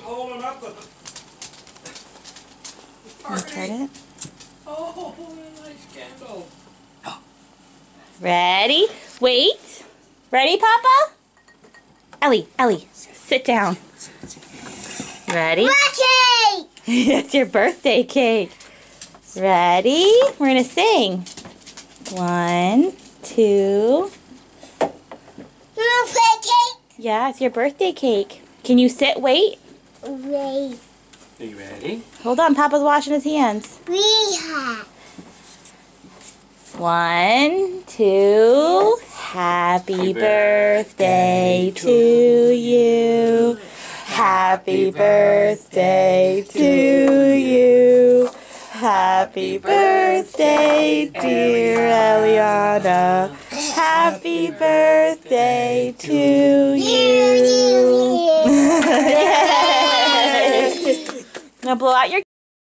holding up the party. Turn it. Oh, nice candle. Ready? Wait. Ready, Papa? Ellie, sit down. Ready? Cake! It's your birthday cake. Ready? We're gonna sing. 1, 2. Cake? Yeah, it's your birthday cake. Can you sit? Wait. Wait. Are you ready? Hold on, Papa's washing his hands. We have. 1, 2. Happy birthday to you. Happy birthday to you. Happy birthday, dear Eliana. Happy birthday to you. Now blow out your